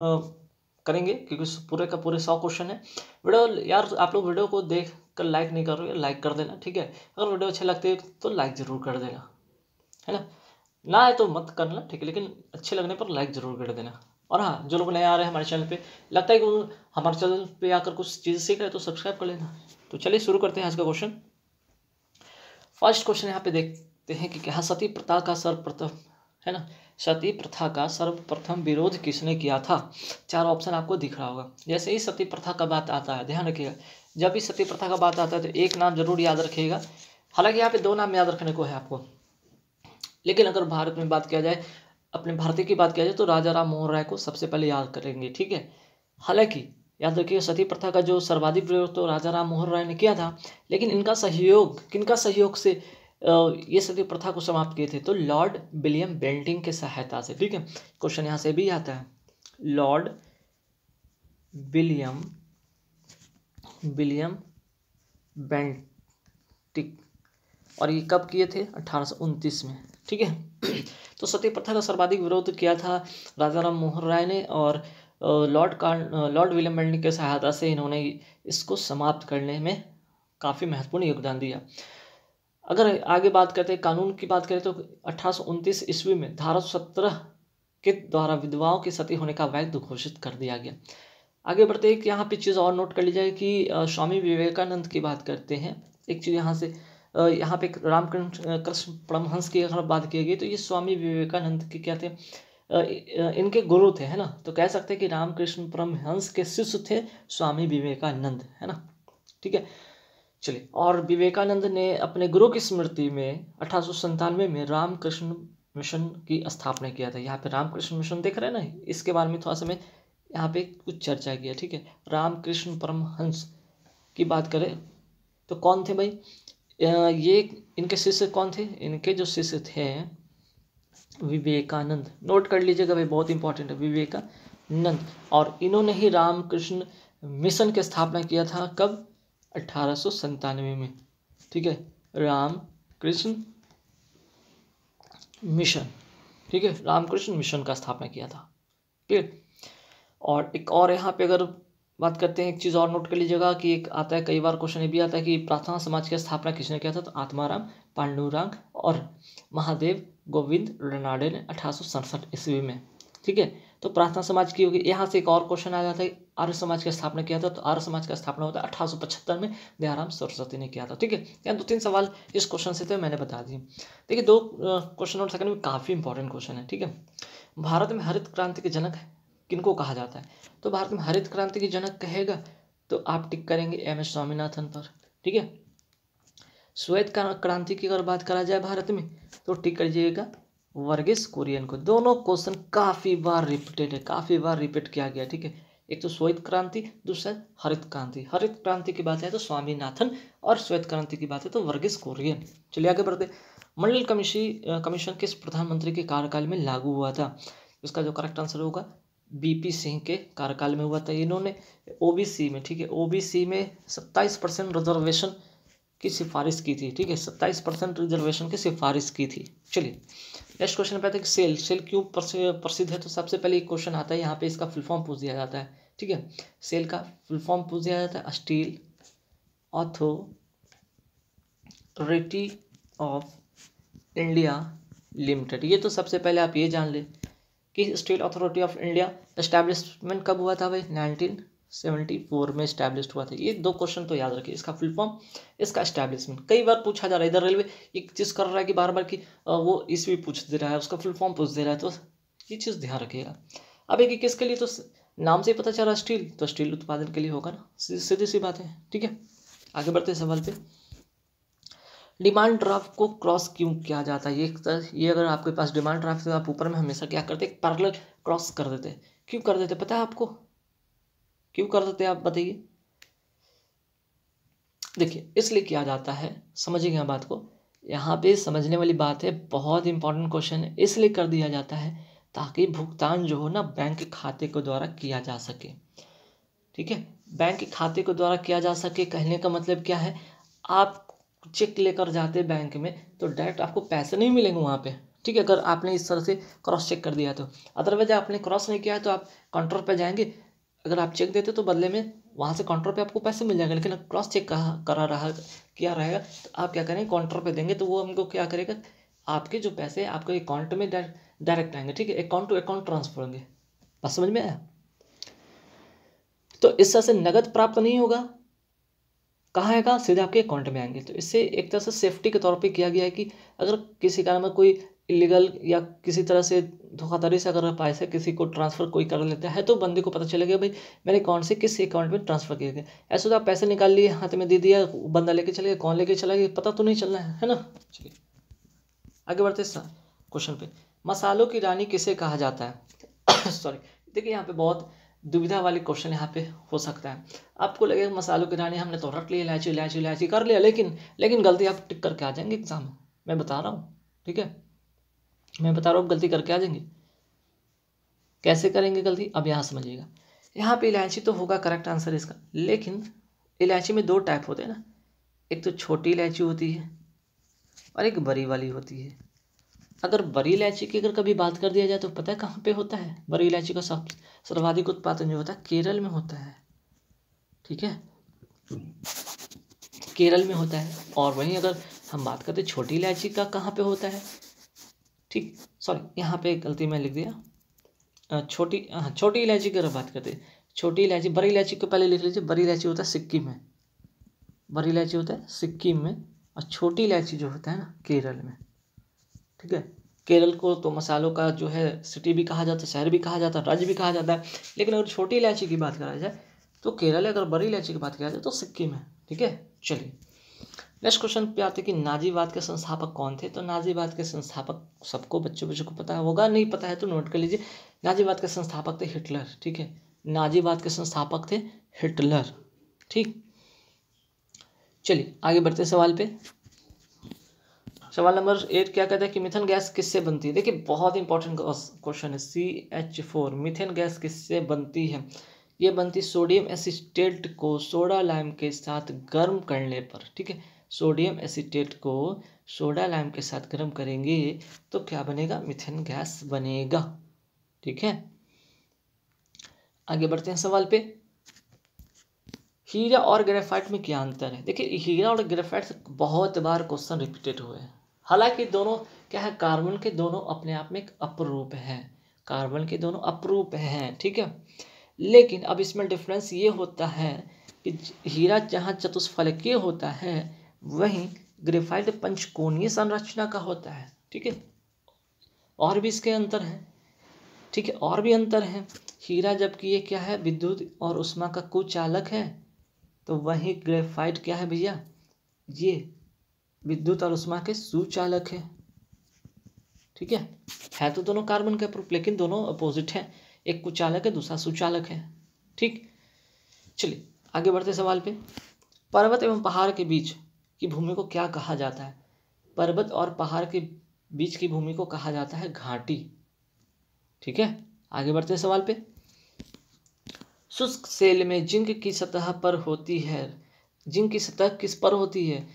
करेंगे क्योंकि पूरे का पूरे 100 क्वेश्चन है। वीडियो यार आप लोग वीडियो को देख कर लाइक नहीं कर रहे हो, लाइक कर देना, ठीक है। अगर वीडियो अच्छी लगती है तो लाइक ज़रूर कर देना, है ना। ना है तो मत करना, ठीक है, लेकिन अच्छे लगने पर लाइक ज़रूर कर देना। और हाँ, जो लोग नए आ रहे हैं हमारे चैनल पे, लगता है कि वो हमारे चैनल पे आकर कुछ चीज़ सीख रहे हैं तो सब्सक्राइब कर लेना। तो चलिए शुरू करते हैं आज का क्वेश्चन। फर्स्ट क्वेश्चन यहाँ पे देखते हैं कि क्या सती प्रथा का सर्वप्रथम, है ना, सती प्रथा का सर्वप्रथम विरोध किसने किया था। 4 ऑप्शन आपको दिख रहा होगा। जैसे ही सती प्रथा का बात आता है, ध्यान रखिएगा, जब भी सती प्रथा का बात आता है तो एक नाम जरूर याद रखिएगा। हालांकि यहाँ पे 2 नाम याद रखने को है आपको, लेकिन अगर भारत में बात किया जाए, अपने भारतीय की बात किया जाए तो राजा राम मोहन राय को सबसे पहले याद करेंगे, ठीक है। हालांकि याद रखिए सती प्रथा का जो सर्वाधिक प्रयोग तो राजा राम मोहन राय ने किया था, लेकिन इनका सहयोग, किनका सहयोग से ये सती प्रथा को समाप्त किए थे, तो लॉर्ड विलियम बेंटिंग के सहायता से, ठीक है। क्वेश्चन यहाँ से भी आता है, लॉर्ड विलियम विलियम बेंटिक, और ये कब किए थे, 1829 में, ठीक है। तो सती प्रथा का सर्वाधिक विरोध किया था राजा राम मोहन राय ने, और लॉर्ड विलियम बेंटिक के सहायता से इन्होंने इसको समाप्त करने में काफ़ी महत्वपूर्ण योगदान दिया। अगर आगे बात करते हैं, कानून की बात करें तो 1829 ईस्वी में धारा 17 के द्वारा विधवाओं की सती होने का वैध घोषित कर दिया गया। आगे बढ़ते हैं कि यहाँ पे चीज़ और नोट कर ली जाए कि स्वामी विवेकानंद की बात करते हैं। एक चीज़ यहाँ से यहाँ पे रामकृष्ण कृष्ण परमहंस की अगर बात की गई तो ये स्वामी विवेकानंद के क्या थे, इनके गुरु थे, है ना। तो कह सकते हैं कि रामकृष्ण परमहंस के शिष्य थे स्वामी विवेकानंद, है ना, ठीक है। चलिए, और विवेकानंद ने अपने गुरु की स्मृति में 1897 में रामकृष्ण मिशन की स्थापना किया था। यहाँ पे रामकृष्ण मिशन देख रहे हैं ना, इसके बारे में थोड़ा सा मैं यहाँ पे कुछ चर्चा किया, ठीक है। रामकृष्ण परमहंस की बात करें तो कौन थे भाई, ये इनके शिष्य कौन थे, इनके जो शिष्य थे विवेकानंद, नोट कर लीजिएगा भाई, बहुत इंपॉर्टेंट है, विवेकानंद। और इन्होंने ही रामकृष्ण मिशन की स्थापना किया था, कब, 1897 में, ठीक है। रामकृष्ण मिशन, ठीक है, रामकृष्ण मिशन का स्थापना किया था, ठीक। और एक और यहाँ पे अगर बात करते हैं, एक चीज़ और नोट कर लीजिएगा कि एक आता है, कई बार क्वेश्चन ये भी आता है कि प्रार्थना समाज की स्थापना किसने किया था, तो आत्माराम पांडुरंग और महादेव गोविंद रनाडे ने 1867 ईस्वी में, ठीक है। तो प्रार्थना समाज की होगी। यहाँ से एक और क्वेश्चन आ जाता है, आर्य समाज की स्थापना किया था, तो आर्य समाज का स्थापना होता है 1875 में दयाराम सरस्वती ने किया था, ठीक है। यहाँ 2-3 सवाल इस क्वेश्चन से तो मैंने बता दिए। देखिए 2 क्वेश्चन और सेकंड में काफ़ी इंपॉर्टेंट क्वेश्चन है, ठीक है। भारत में हरित क्रांति के जनक किनको कहा जाता है, तो भारत में हरित क्रांति की जनक कहेगा तो आप टिक करेंगे एम.एस. स्वामीनाथन पर, ठीक है। श्वेत क्रांति की अगर बात करा जाए भारत में तो टिक करिएगा वर्गीस कुरियन को। दोनों क्वेश्चन काफ़ी बार रिपीटेड है, काफ़ी बार रिपीट किया गया, ठीक है। एक तो श्वेत क्रांति, दूसरा हरित क्रांति। हरित क्रांति की बात है तो स्वामीनाथन, और श्वेत क्रांति की बात है तो वर्गीस कुरियन। चलिए आगे बढ़ते। मंडल कमीशन किस प्रधानमंत्री के कार्यकाल में लागू हुआ था, इसका जो करेक्ट आंसर होगा बीपी सिंह के कार्यकाल में हुआ था। इन्होंने ओबीसी में, ठीक है, ओबीसी में 27% रिजर्वेशन की सिफारिश की थी, ठीक है, 27% रिजर्वेशन की सिफारिश की थी। चलिए नेक्स्ट क्वेश्चन पे आते हैं कि सेल क्यों प्रसिद्ध है, तो सबसे पहले एक क्वेश्चन आता है यहाँ पे, इसका फुल फॉर्म पूछ दिया जाता है, ठीक है। सेल का फुल फॉर्म पूछ दिया जाता है steel authority of India limited. ये तो सबसे पहले आप ये जान लें कि steel authority of India establishment कब हुआ था भाई, 1974 में एस्टैब्लिश हुआ था। ये 2 क्वेश्चन तो याद रखिए, इसका फुल फॉर्म, इसका एस्टैब्लिशमेंट। कई बार पूछा जा रहा है, इधर रेलवे एक चीज़ कर रहा है कि बार बार कि वो ईस्वी पूछ दे रहा है, उसका फुल फॉर्म पूछ दे रहा है, तो ये चीज़ ध्यान रखिएगा। अब एक किसके लिए, तो नाम से ही पता चल रहा है स्टील, तो स्टील उत्पादन के लिए होगा ना, सीधी सी बात है, ठीक है। आगे बढ़ते हैं सवाल पे। डिमांड ड्राफ्ट को क्रॉस क्यों किया जाता है, ये अगर आपके पास डिमांड ड्राफ्ट है तो आप ऊपर में हमेशा क्या करते हैं, पैरेलल क्रॉस कर देते हैं। क्यों कर देते पता है आपको, क्यों कर देते हैं आप बताइए। देखिए इसलिए किया जाता है, समझिएगा बात को, यहाँ पे समझने वाली बात है, बहुत इंपॉर्टेंट क्वेश्चन है। इसलिए कर दिया जाता है ताकि भुगतान जो हो ना बैंक खाते के द्वारा किया जा सके, ठीक है। बैंक खाते के द्वारा किया जा सके कहने का मतलब क्या है, आप चेक लेकर जाते बैंक में तो डायरेक्ट आपको पैसे नहीं मिलेंगे वहाँ पे, ठीक है, अगर आपने इस तरह से क्रॉस चेक कर दिया तो। अदरवाइज आपने क्रॉस नहीं किया है तो आप काउंटर पे जाएंगे, अगर आप चेक देते तो बदले में वहाँ से काउंटर पे आपको पैसे मिल जाएंगे, लेकिन क्रॉस चेक किया रहेगा तो आप क्या करेंगे, काउंटर पे देंगे तो वो हमको क्या करेगा, आपके जो पैसे आपके अकाउंट में डायरेक्ट आएंगे। ठीक है, अकाउंट टू अकाउंट ट्रांसफर होंगे। बस समझ में आया? तो इस तरह से नगद प्राप्त नहीं होगा, कहाँ आएगा, सीधे आपके अकाउंट में आएंगे। तो इससे एक तरह से सेफ्टी के तौर पे किया गया है कि अगर किसी कारण में कोई इलीगल या किसी तरह से धोखाधड़ी से अगर पैसे किसी को ट्रांसफ़र कोई कर लेता है तो बंदे को पता चलेगा भाई मेरे अकाउंट से किस अकाउंट में ट्रांसफ़र किया गया। ऐसे तो आप पैसे निकाल लिए, हाथ में दे दिया, बंदा लेके चले गया, कौन लेके चला गया पता तो नहीं चलना है ना। चलिए आगे बढ़ते क्वेश्चन पे। मसालों की रानी किसे कहा जाता है? सॉरी, देखिए यहाँ पे बहुत दुविधा वाली क्वेश्चन यहाँ पे हो सकता है। आपको लगेगा मसालों की रानी हमने तो रट लिया, इलायची इलायची इलायची कर लिया, लेकिन गलती आप टिक करके आ जाएंगे एग्जाम में, मैं बता रहा हूँ। ठीक है, मैं बता रहा हूँ, गलती करके आ जाएंगे। कैसे करेंगे गलती, अब यहाँ समझिएगा। यहाँ पे इलायची तो होगा करेक्ट आंसर इसका, लेकिन इलायची में दो टाइप होते हैं ना, एक तो छोटी इलायची होती है और एक बड़ी वाली होती है। अगर बड़ी इलायची की अगर कभी बात कर दिया जाए तो पता है कहाँ पे होता है, बड़ी इलायची का सर्वाधिक उत्पादन जो होता है केरल में होता है। ठीक है, केरल में होता है। और वहीं अगर हम बात करते हैं छोटी इलायची का कहाँ पे होता है, ठीक सॉरी यहाँ पे गलती में लिख दिया, छोटी इलायची की अगर बात करते हैं, छोटी इलायची, बड़ी इलायची को पहले लिख लीजिए। बड़ी इलायची होता है सिक्किम में, बड़ी इलायची होता है सिक्किम में, और छोटी इलायची जो होता है ना केरल में। ठीक है, केरल को तो मसालों का जो है सिटी भी कहा जाता है, शहर भी कहा जाता है, राज्य भी कहा जाता है। लेकिन अगर छोटी इलायची की बात करा जाए तो केरल है, अगर बड़ी इलायची की बात करा जाए तो सिक्किम है। ठीक है, चलिए नेक्स्ट क्वेश्चन पे आते कि नाजीवाद के संस्थापक कौन थे। तो नाजीवाद के संस्थापक सबको बच्चों को पता होगा, नहीं पता है तो नोट कर लीजिए। नाजीवाद के संस्थापक थे हिटलर। ठीक है, नाजीवाद के संस्थापक थे हिटलर। ठीक, चलिए आगे बढ़ते सवाल पे। सवाल नंबर 8 क्या कहता है कि मीथेन गैस किससे बनती है। देखिए बहुत इंपॉर्टेंट क्वेश्चन है। CH4 मीथेन गैस किससे बनती है? ये बनती सोडियम एसीटेट को सोडा लाइम के साथ गर्म करने पर। ठीक है, सोडियम एसीटेट को सोडा लाइम के साथ गर्म करेंगे तो क्या बनेगा, मीथेन गैस बनेगा। ठीक है, आगे बढ़ते हैं सवाल पे। हीरा और ग्रेफाइट में क्या अंतर है? देखिए हीरा और ग्रेफाइट से बहुत बार क्वेश्चन रिपीटेड हुए हैं। हालांकि दोनों क्या है, कार्बन के दोनों अपने आप में एक अपरूप हैं, कार्बन के दोनों अपरूप हैं। ठीक है, लेकिन अब इसमें डिफरेंस ये होता है कि हीरा जहाँ चतुष्फलकीय होता है वहीं ग्रेफाइट पंचकोणीय संरचना का होता है। ठीक है, और भी इसके अंतर हैं। ठीक है, और भी अंतर है। हीरा जबकि ये क्या है, विद्युत और ऊष्मा का कुचालक है, तो वहीं ग्रेफाइट क्या है भैया, ये विद्युत और ऊष्मा के सुचालक है। ठीक है तो दोनों कार्बन के अपरूप, लेकिन दोनों अपोजिट हैं, एक कुचालक है दूसरा सुचालक है। ठीक, चलिए आगे बढ़ते सवाल पे। पर्वत एवं पहाड़ के बीच की भूमि को क्या कहा जाता है? पर्वत और पहाड़ के बीच की भूमि को कहा जाता है घाटी। ठीक है, आगे बढ़ते सवाल पे। शुष्क सेल में जिंक की सतह पर होती है, जिंक की सतह किस पर होती है?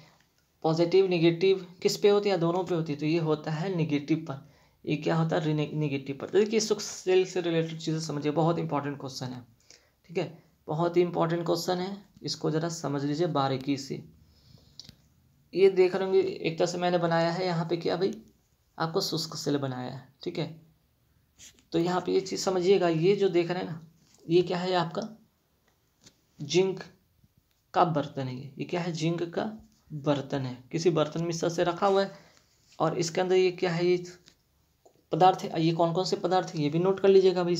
पॉजिटिव निगेटिव किस पे होती है? दोनों पे होती है, तो ये होता है निगेटिव पर। ये क्या होता है, निगेटिव पर। तो देखिए शुष्क सेल से रिलेटेड चीज़ें समझिए, बहुत इंपॉर्टेंट क्वेश्चन है। ठीक है, बहुत ही इंपॉर्टेंट क्वेश्चन है, इसको ज़रा समझ लीजिए बारीकी से। ये देख रहे होंगे एक तरह से मैंने बनाया है यहाँ पे क्या भाई, आपको शुष्क सेल बनाया है। ठीक है, तो यहाँ पे ये चीज़ समझिएगा, ये जो देख रहे हैं ना, ये क्या है आपका जिंक का बर्तन है। ये क्या है, जिंक का बर्तन है, किसी बर्तन में इस तरह से रखा हुआ है। और इसके अंदर ये क्या है, ये पदार्थ है। ये कौन कौन से पदार्थ है ये भी नोट कर लीजिएगा भाई।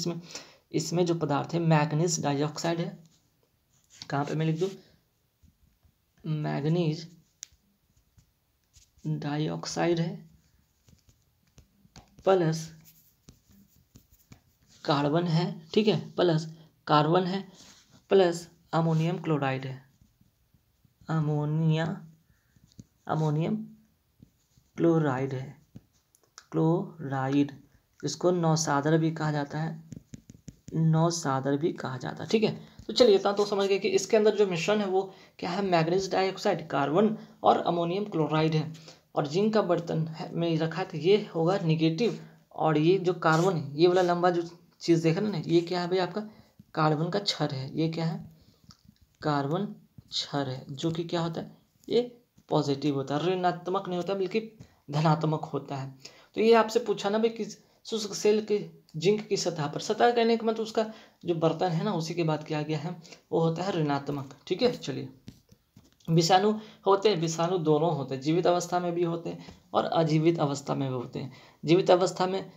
इसमें जो पदार्थ है मैग्नीज डाइऑक्साइड है, कहाँ पे मैं लिख दूँ, मैग्नीज डाइऑक्साइड है, प्लस कार्बन है। ठीक है, प्लस कार्बन है, प्लस अमोनियम क्लोराइड है, अमोनियम क्लोराइड है, क्लोराइड, इसको नौसादर भी कहा जाता है, नौसादर भी कहा जाता है। ठीक है, तो चलिए इतना तो समझ गए कि इसके अंदर जो मिश्रण है वो क्या है, मैग्नीज डाइऑक्साइड, कार्बन और अमोनियम क्लोराइड है। और जिंक का बर्तन में रखा है तो ये होगा निगेटिव। और ये जो कार्बन है, ये वाला लंबा जो चीज़ देख रहे हैं ना, ये क्या है भाई आपका कार्बन का छड़ है। ये क्या है कार्बन छड़ है, जो कि क्या होता है ये पॉजिटिव होता है, ऋणात्मक नहीं होता बल्कि धनात्मक होता है। तो ये आपसे पूछा ना भाई किस शुष्क सेल के जिंक की सतह पर, सतह कहने का मतलब उसका जो बर्तन है ना उसी की बात किया गया है, वो होता है ऋणात्मक। ठीक है, चलिए विषाणु होते हैं, विषाणु दोनों होते हैं, जीवित अवस्था में भी होते हैं और अजीवित अवस्था में भी होते हैं। जीवित अवस्था में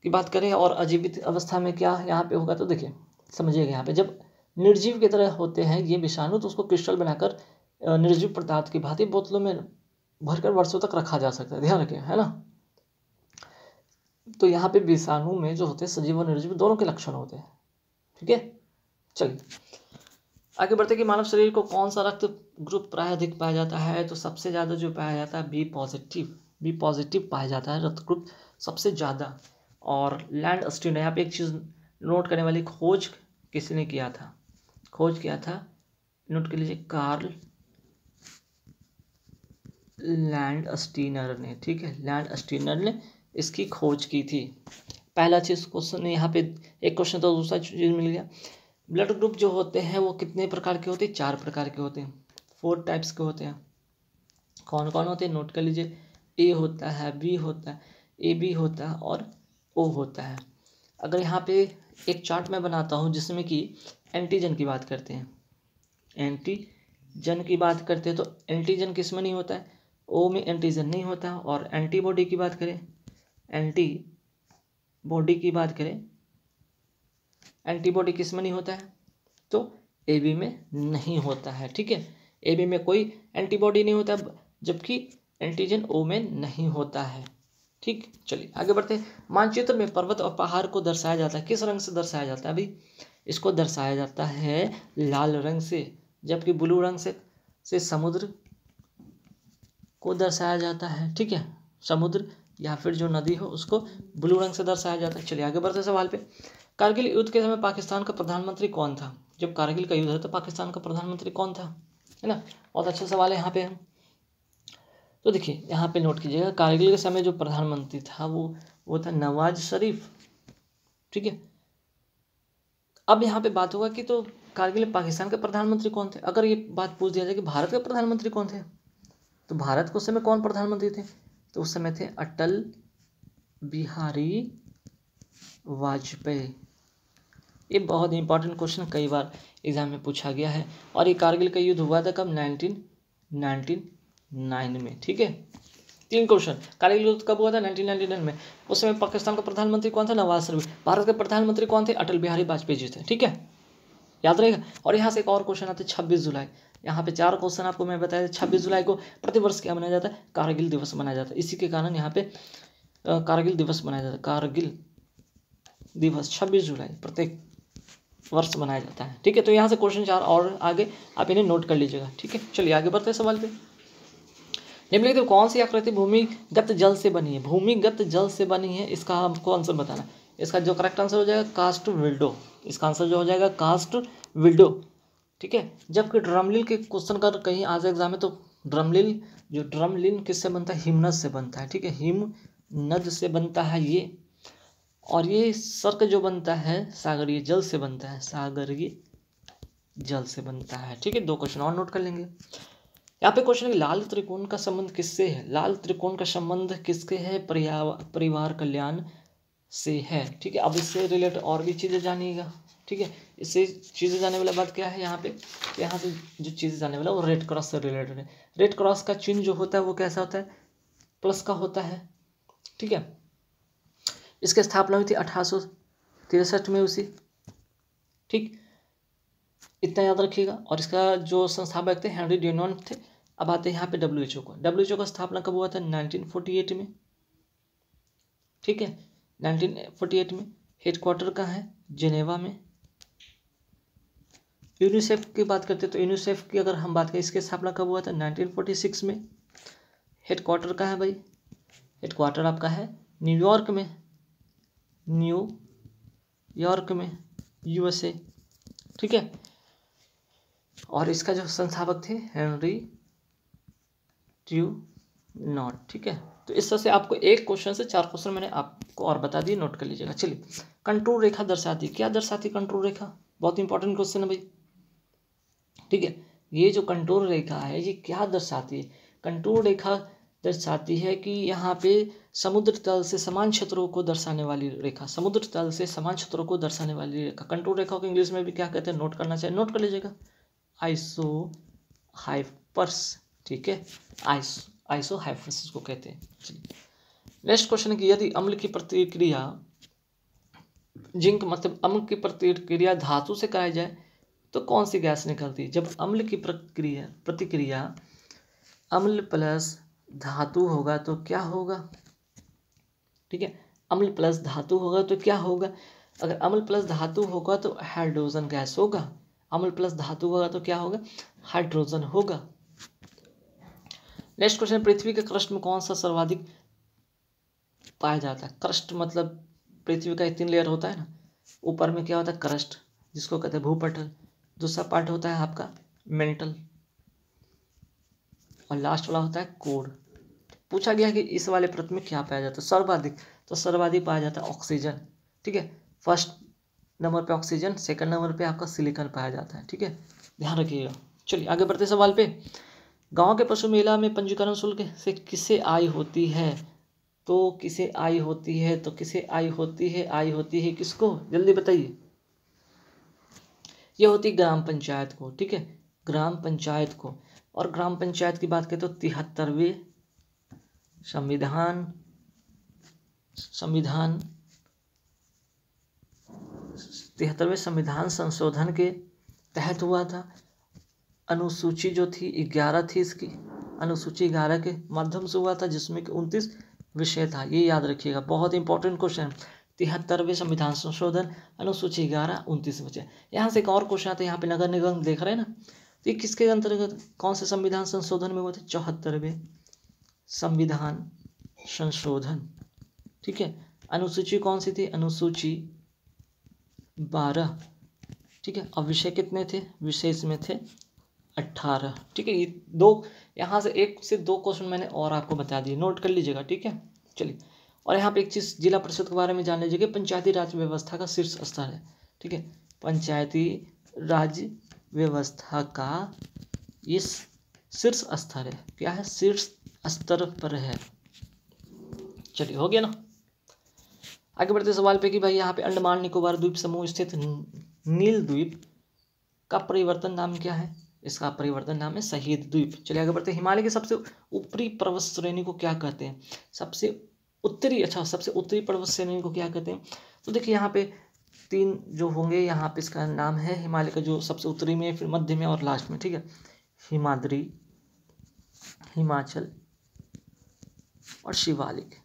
की बात करें और अजीवित अवस्था में क्या यहाँ पे होगा, तो देखिए समझिएगा, यहाँ पे जब निर्जीव की तरह होते हैं ये विषाणु तो उसको क्रिस्टल बनाकर निर्जीव पदार्थ की भांति बोतलों में भरकर वर्षों तक रखा जा सकता है, ध्यान रखें, है ना। तो यहाँ पे विषाणु में जो होते हैं सजीव और निर्जीव दोनों के लक्षण होते हैं। ठीक है, चलिए आगे बढ़ते कि मानव शरीर को कौन सा रक्त ग्रुप प्राय अधिक पाया जाता है, तो सबसे ज़्यादा जो पाया जाता है बी पॉजिटिव पाया जाता है रक्त ग्रुप सबसे ज़्यादा। और लैंड स्टीनर, यहाँ पे एक चीज़ नोट करने वाली, खोज किसने किया था, नोट कर लीजिए, कार्ल लैंड स्टीनर ने। ठीक है, लैंड स्टीनर ने इसकी खोज की थी। पहला चीज़ क्वेश्चन यहाँ पे एक क्वेश्चन तो दूसरा चीज़ मिल गया। ब्लड ग्रुप जो होते हैं वो कितने प्रकार के होते हैं, 4 प्रकार के होते हैं, 4 टाइप्स के होते हैं। कौन कौन होते हैं नोट कर लीजिए, ए होता है, बी होता है, ए बी होता है और ओ होता है। अगर यहाँ पे एक चार्ट मैं बनाता हूँ जिसमें कि एंटीजन की बात करते हैं, एंटीजन की बात करते हैं तो एंटीजन किस में नहीं होता है, ओ में एंटीजन नहीं होता। और एंटीबॉडी की बात करें, एंटीबॉडी किस में नहीं होता है, तो ए बी में नहीं होता है। ठीक है, ए बी में कोई एंटीबॉडी नहीं होता, जबकि एंटीजन ओ में नहीं होता है। ठीक, चलिए आगे बढ़ते हैं। मानचित्र में पर्वत और पहाड़ को दर्शाया जाता है, किस रंग से दर्शाया जाता है भाई, इसको दर्शाया जाता है लाल रंग से, जबकि ब्लू रंग से समुद्र को दर्शाया जाता है। ठीक है, समुद्र या फिर जो नदी हो उसको ब्लू रंग से दर्शाया जाता है। चलिए आगे बढ़ते सवाल पे। कारगिल युद्ध के समय पाकिस्तान का प्रधानमंत्री कौन था, जब कारगिल का युद्ध है तो पाकिस्तान का प्रधानमंत्री कौन था, है ना। बहुत अच्छा सवाल है यहाँ पे। तो देखिए यहाँ पे नोट कीजिएगा, कारगिल के समय जो प्रधानमंत्री था वो था नवाज शरीफ। ठीक है, अब यहाँ पे बात होगा कि तो कारगिल में पाकिस्तान के प्रधानमंत्री कौन थे। अगर ये बात पूछ दिया जाए कि भारत के प्रधानमंत्री कौन थे, तो भारत के उस समय कौन प्रधानमंत्री थे, तो उस समय थे अटल बिहारी वाजपेयी। ये बहुत इंपॉर्टेंट क्वेश्चन कई बार एग्जाम में पूछा गया है। और ये कारगिल का युद्ध हुआ था कब, 1999 में। ठीक है, 3 क्वेश्चन। कारगिल युद्ध कब हुआ था, 1999 में। उस समय पाकिस्तान का प्रधानमंत्री कौन था, नवाज शरीफ। भारत के प्रधानमंत्री कौन थे, अटल बिहारी वाजपेयी जी थे। ठीक है, याद रहेगा। और यहाँ से एक और क्वेश्चन आता है 26 जुलाई। यहाँ पे 4 क्वेश्चन आपको मैं बताया। 26 जुलाई को प्रतिवर्ष क्या मनाया जाता है, कारगिल दिवस मनाया जाता है। इसी के कारण यहाँ पे कारगिल दिवस मनाया जाता है। कारगिल दिवस 26 जुलाई प्रत्येक वर्ष मनाया जाता है। ठीक है, तो यहाँ से क्वेश्चन 4 और आगे आप इन्हें नोट कर लीजिएगा। ठीक है, चलिए आगे बढ़ते हैं सवाल पे। निम्नलिखित कौन सी आकृति भूमिगत जल से बनी है, भूमिगत जल से बनी है, इसका हमको आंसर बताना है। इसका जो करेक्ट आंसर हो जाएगा कास्ट विल्डो, इसका आंसर जो हो जाएगा कास्ट विल्डो। ठीक है, जबकि ड्रमलिन के क्वेश्चन कर कहीं आ जाए एग्जाम में, तो ड्रमलिन किससे बनता है, हिमनद से बनता है। ठीक है, हिमनद से बनता है ये। और ये सर्क जो बनता है सागरीय जल से बनता है, सागरीय जल से बनता है। ठीक है, 2 क्वेश्चन और नोट कर लेंगे। यहाँ पे क्वेश्चन है लाल त्रिकोण का संबंध किससे है, लाल त्रिकोण का संबंध किसके है, परिवार कल्याण से है। ठीक है, अब इससे रिलेटेड और भी चीज़ें जानिएगा। ठीक है, इससे चीज़ें जानने वाला बात क्या है यहाँ पे, यहाँ से जो चीज़ें जानने वाला वो रेड क्रॉस से रिलेटेड है। रेड क्रॉस का चिन्ह जो होता है वो कैसा होता है, प्लस का होता है। ठीक है, इसकी स्थापना हुई थी 1863 में उसी। ठीक, इतना याद रखिएगा। और इसका जो संस्थापक थे हेनरी ड्यूनांट थे। अब आते हैं यहाँ पे WHO को। WHO का स्थापना कब हुआ था, 1948 में। ठीक है, 1948 में। हेडक्वार्टर कहाँ है, जेनेवा में। यूनिसेफ की बात करते हैं तो यूनिसेफ की अगर हम बात करें, इसकी स्थापना कब हुआ था, 1946 में। हेडक्वार्टर कहाँ है भाई, हेडक्वार्टर आपका है न्यूयॉर्क में, न्यूयॉर्क में, USA। ठीक है, और इसका जो संस्थापक थे हेनरी नॉट। ठीक है, तो इस तरह से आपको एक क्वेश्चन से 4 क्वेश्चन मैंने आपको और बता दिए, नोट कर लीजिएगा। चलिए, कंटूर रेखा दर्शाती, क्या दर्शाती कंटूर रेखा? बहुत इंपॉर्टेंट क्वेश्चन है भाई। ठीक है, ये जो कंटूर रेखा है ये क्या दर्शाती है? कंटूर रेखा दर्शाती है कि यहाँ पे समुद्र तल से समान क्षेत्रों को दर्शाने वाली रेखा, समुद्र तल से समान क्षेत्रों को दर्शाने वाली रेखा। कंटूर रेखा को इंग्लिश में भी क्या कहते हैं, नोट करना चाहिए, नोट कर लीजिएगा, आइसो हाइपर्स। ठीक है, आइसो हाइपर्स इसको कहते हैं। चलिए, नेक्स्ट क्वेश्चन है कि यदि अम्ल की प्रतिक्रिया जिंक मतलब अम्ल की प्रतिक्रिया धातु से कराई जाए तो कौन सी गैस निकलती है? जब अम्ल की प्रतिक्रिया अम्ल प्लस धातु होगा तो क्या होगा? ठीक है, अम्ल प्लस धातु होगा तो क्या होगा? अगर अम्ल प्लस धातु होगा तो हाइड्रोजन गैस होगा, अम्ल प्लस धातु होगा तो क्या होगा? हाइड्रोजन होगा। नेक्स्ट क्वेश्चन, पृथ्वी के क्रस्ट में कौन सा सर्वाधिक पाया जाता है? क्रस्ट मतलब पृथ्वी का 3 लेयर होता है ना, ऊपर में क्या होता है? क्रस्ट, जिसको कहते हैं भूपटल, दूसरा पार्ट होता है आपका मेंटल, और लास्ट वाला होता है कोर। पूछा गया कि इस वाले परत में क्या पाया जाता है सर्वाधिक, तो सर्वाधिक पाया जाता है ऑक्सीजन। ठीक है, फर्स्ट नंबर पे ऑक्सीजन, सेकंड नंबर पे आपका सिलिकॉन पाया जाता है। ठीक है, ध्यान रखिएगा। चलिए आगे बढ़ते सवाल पे, गांव के पशु मेला में पंजीकरण शुल्क से किसे आय होती है? तो किसे आय होती है? तो किसे आय होती है? आय होती है किसको? जल्दी बताइए। ये होती ग्राम पंचायत को। ठीक है, ग्राम पंचायत को। और ग्राम पंचायत की बात करें तो 73वें संविधान संशोधन के तहत हुआ था। अनुसूची जो थी 11 थी, इसकी अनुसूची 11 के माध्यम से हुआ था, जिसमें कि 29 विषय था। ये याद रखिएगा, बहुत इंपॉर्टेंट क्वेश्चन। 73वें संविधान संशोधन, अनुसूची 11, 29 विषय। यहाँ से एक और क्वेश्चन आता है, यहाँ पे नगर निगम देख रहे हैं ना, तो ये किसके अंतर्गत कौन से संविधान संशोधन में हुए थे? 74वें संविधान संशोधन। ठीक है, अनुसूची कौन सी थी? अनुसूची 12। ठीक है, अब विषय कितने थे? विषय इसमें थे 18। ठीक है, ये दो, यहाँ से 1 से 2 क्वेश्चन मैंने और आपको बता दिए, नोट कर लीजिएगा। ठीक है, चलिए, और यहाँ पे एक चीज़ जिला परिषद के बारे में जान लीजिए कि पंचायती राज व्यवस्था का शीर्ष स्तर है। ठीक है, पंचायती राज व्यवस्था का इस शीर्ष स्तर है। क्या है? शीर्ष स्तर पर है। चलिए, हो गया ना। आगे बढ़ते सवाल पे कि भाई यहाँ पे अंडमान निकोबार द्वीप समूह स्थित नील द्वीप का परिवर्तन नाम क्या है? इसका परिवर्तन नाम है शहीद द्वीप। चलिए आगे बढ़ते हैं, हिमालय की सबसे ऊपरी पर्वत श्रेणी को क्या कहते हैं? सबसे उत्तरी पर्वत श्रेणी को क्या कहते हैं? तो देखिए यहाँ पे 3 जो होंगे, यहाँ पे इसका नाम है हिमालय का जो सबसे उत्तरी में, फिर मध्य में और लास्ट में। ठीक है, हिमाद्री, हिमाचल और शिवालिक।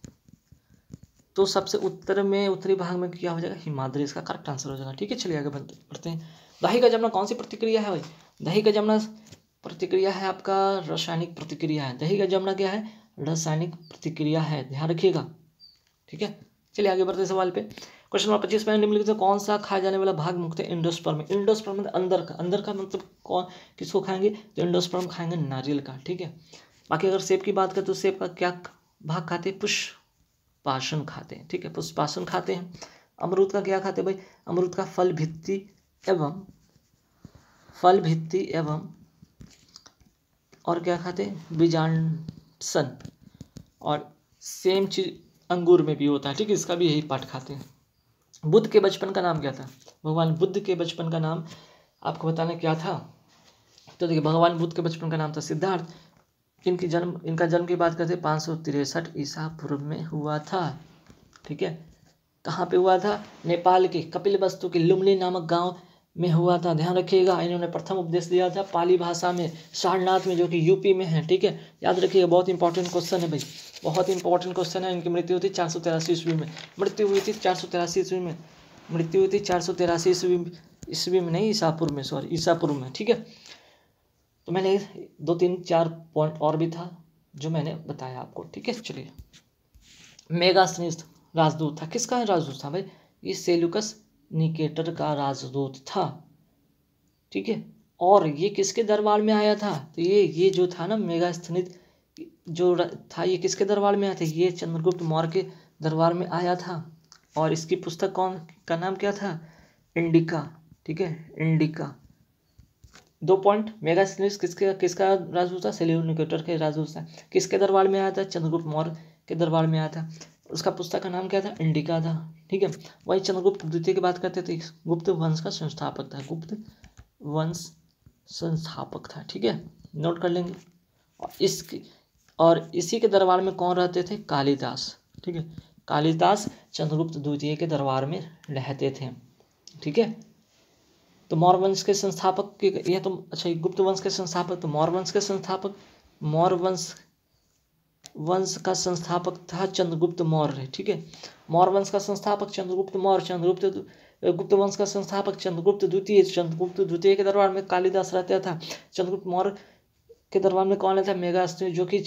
तो सबसे उत्तर में, उत्तरी भाग में क्या हो जाएगा? हिमाद्री, इसका करेक्ट आंसर हो जाएगा। ठीक है, चलिए आगे बढ़ते हैं। दही का जमना कौन सी प्रतिक्रिया है भाई? दही का जमना प्रतिक्रिया है आपका रासायनिक प्रतिक्रिया है। दही का जमना क्या है? रासायनिक प्रतिक्रिया है, ध्यान रखिएगा। ठीक है, चलिए आगे बढ़ते सवाल पे। क्वेश्चन नंबर 25 में निम्नलिखित में कौन सा खाया जाने वाला भाग मुक्त है? एंडोस्पर्म। एंडोस्पर्म मतलब अंदर का मतलब कौन, किसको खाएंगे? तो एंडोस्पर्म खाएंगे नारियल का। ठीक है, बाकी अगर सेब की बात करें तो सेब का क्या भाग खाते हैं? पुष्पासन खाते हैं। ठीक है, पुष्पासन खाते हैं। अमरूद का क्या खाते हैं भाई? अमरूद का फल भित्ति एवं और क्या खाते हैं? बीजांडसन। और सेम चीज अंगूर में भी होता है। ठीक है, इसका भी यही पार्ट खाते हैं। बुद्ध के बचपन का नाम क्या था? भगवान बुद्ध के बचपन का नाम आपको बताना क्या था? तो देखिए, भगवान बुद्ध के बचपन का नाम था सिद्धार्थ। इनका जन्म की बात करते 563 ईसा पूर्व में हुआ था। ठीक है, कहाँ पे हुआ था? नेपाल के कपिलवस्तु के लुम्बिनी नामक गांव में हुआ था, ध्यान रखिएगा। इन्होंने प्रथम उपदेश दिया था पाली भाषा में, सारनाथ में, जो कि यूपी में है। ठीक है, याद रखिएगा, बहुत इंपॉर्टेंट क्वेश्चन है भाई, बहुत इंपॉर्टेंट क्वेश्चन है। इनकी मृत्यु हुई थी 483 ईस्वी में, मृत्यु हुई थी 483 ईस्वी में, मृत्यु हुई थी 483 ईस्वी में, नहीं ईसापुर में, सॉरी ईसापुर में। ठीक है, तो मैंने 2 3 4 पॉइंट और भी था जो मैंने बताया आपको। ठीक है, चलिए, मेगास्थनीज राजदूत था, किसका राजदूत था भाई? ये सेल्यूकस निकेटर का राजदूत था। ठीक है, और ये किसके दरबार में आया था? तो ये जो था ना मेगास्थनीज, जो था ये किसके दरबार में आया था, ये चंद्रगुप्त मौर्य के दरबार में आया था। और इसकी पुस्तक कौन का नाम क्या था, इंडिका। ठीक है, इंडिका। 2 पॉइंट। मेगास्थनीज किसका राजदूत था, सेल्यूसिड के राजदूत था। किसके दरबार में आया था, चंद्रगुप्त मौर्य के दरबार में आया था। उसका पुस्तक का नाम क्या था, इंडिका था। ठीक है, वही चंद्रगुप्त द्वितीय की बात करते थे, गुप्त वंश का संस्थापक था, गुप्त वंश संस्थापक था। ठीक है, नोट कर लेंगे। और इसी के दरबार में कौन रहते थे, कालिदास। ठीक है, कालिदास चंद्रगुप्त द्वितीय के दरबार में रहते थे। ठीक है, तो मौर्य वंश के संस्थापक के यह तो अच्छा, गुप्त वंश के संस्थापक, तो मौर्य वंश के संस्थापक, मौर्य वंश का संस्थापक था चंद्रगुप्त मौर्य। ठीक है, मौर्य वंश का संस्थापक चंद्रगुप्त मौर्य, गुप्त वंश का संस्थापक चंद्रगुप्त द्वितीय। चंद्रगुप्त द्वितीय के दरबार में कालिदास रहता था। चंद्रगुप्त मौर्य के दरबार में कौन रहता, मेगास्थनी, जो कि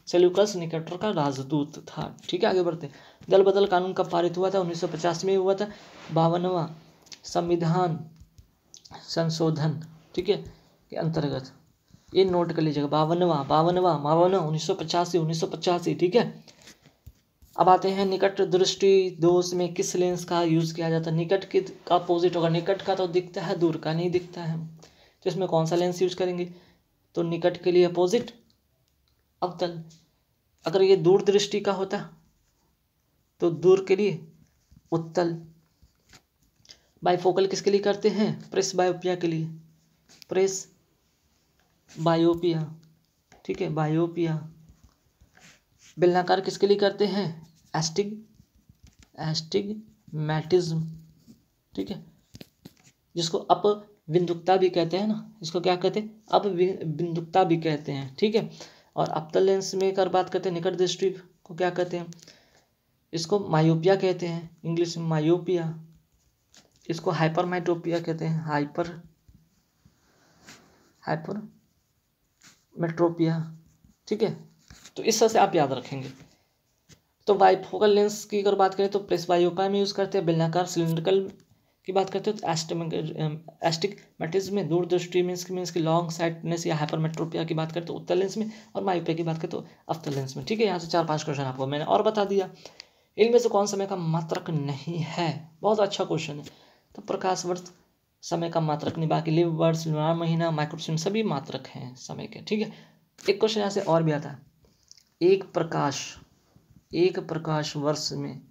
सेल्यूकस निकेटर का राजदूत था। ठीक है, आगे बढ़ते। दल बदल कानून कब पारित हुआ था, 1950 में हुआ था। 52वां संविधान संशोधन, ठीक है, के अंतर्गत। ये नोट कर लीजिएगा, 52वां 1985। ठीक है, अब आते हैं निकट दृष्टि दोष में किस लेंस का यूज किया जाता है। निकट के का अपोजिट होगा, निकट का तो दिखता है, दूर का नहीं दिखता है, तो इसमें कौन सा लेंस यूज करेंगे, तो निकट के लिए अपोजिट अवतल। अगर ये दूर दृष्टि का होता तो दूर के लिए उत्तल। बाइफोकल किसके लिए करते हैं, प्रेस बायोपिया के लिए, प्रेस बायोपिया। ठीक है, बायोपिया। बेलनाकार किसके लिए करते हैं, एस्टिग्मैटिज्म। ठीक है, जिसको अपविंदुकता भी कहते हैं ना, इसको क्या कहते हैं, अपविंदुकता भी कहते हैं। ठीक है, और अवतल लेंस में अगर बात करते हैं निकट दृष्टि को क्या कहते हैं, इसको मायोपिया कहते हैं, इंग्लिश में मायोपिया। इसको हाइपरमेट्रोपिया कहते हैं, हाइपरमेट्रोपिया। ठीक है, तो इस तरह से आप याद रखेंगे। तो बाइफोकल लेंस की अगर बात करें तो प्रेस बायोपिया में यूज़ करते हैं। बेलनाकार सिलिंड्रिकल की बात करते हो तो एस्टिग्मैटिज्म में, दूरदृष्टि मीन्स की लॉन्ग साइटनेस या हाइपरमेट्रोपिया की बात करते हो उत्तल लेंस में, और मायोपिया की बात करते हो अवतल लेंस में। ठीक है, यहाँ से 4-5 क्वेश्चन आपको मैंने और बता दिया। इनमें से कौन समय का मात्रक नहीं है, बहुत अच्छा क्वेश्चन है। तो प्रकाश वर्ष समय का मात्रक नहीं, बाकी लिव वर्ष, लुनार महीना, माइक्रोसेकंड सभी मात्रक हैं समय के। ठीक है, एक क्वेश्चन यहाँ से और भी आता है, एक प्रकाश वर्ष में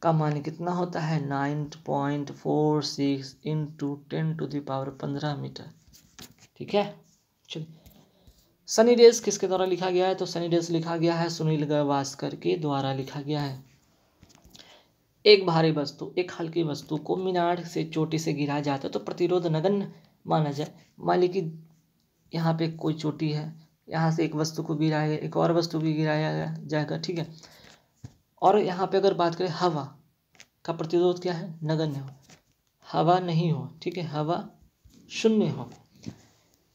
का मान कितना होता है, 9.46 इंटू 10⁻15 मीटर। ठीक है, चलिए। सनी डेज किसके द्वारा लिखा गया है, तो सनी डेज लिखा गया है सुनील गावस्कर के द्वारा लिखा गया है। एक भारी वस्तु, एक हल्की वस्तु को मीनार से चोटी से गिराया जाता है तो प्रतिरोध नगण्य माना जाए। मान ली कि यहाँ पे कोई चोटी है, यहाँ से एक वस्तु को गिराया गया, एक और वस्तु भी गिराया जाएगा। ठीक है, और यहाँ पे अगर बात करें हवा का प्रतिरोध क्या है, नगण्य हो, हवा नहीं हो। ठीक है, हवा शून्य हो,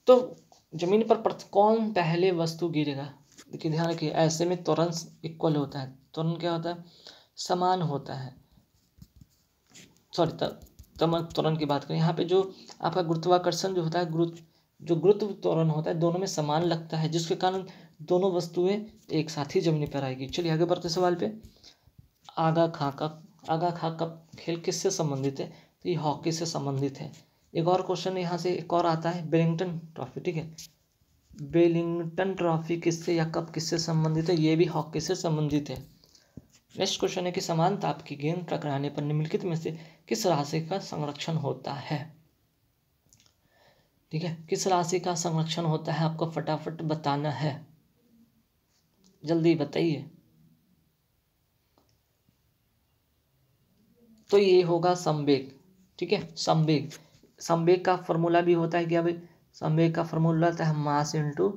तो जमीन पर कौन पहले वस्तु गिरेगा। देखिए ध्यान रखिए, ऐसे में त्वरण इक्वल होता है, त्वरण क्या होता है, समान होता है। सॉरी, त्वरण की बात करें, यहाँ पे जो आपका गुरुत्वाकर्षण जो होता है, गुरुत्व त्वरण होता है, दोनों में समान लगता है, जिसके कारण दोनों वस्तुएं एक साथ ही जमीन पर आएगी। चलिए आगे बढ़ते सवाल पे। आगा खां का खेल किससे संबंधित है, तो ये हॉकी से संबंधित है। एक और क्वेश्चन यहाँ से एक और आता है, बेलिंगटन ट्रॉफी। ठीक है, बेलिंगटन ट्रॉफी किससे या कब किससे संबंधित है, ये भी हॉकी से संबंधित है। नेक्स्ट क्वेश्चन है कि समान ताप की गेंद टकराने पर निम्नलिखित में से किस राशि का संरक्षण होता है। ठीक है, किस राशि का संरक्षण होता है, आपको फटाफट बताना है, जल्दी बताइए। तो ये होगा संवेग। ठीक है, संवेग का फॉर्मूला भी होता है क्या भाई, संवेग का फॉर्मूला होता है मास इनटू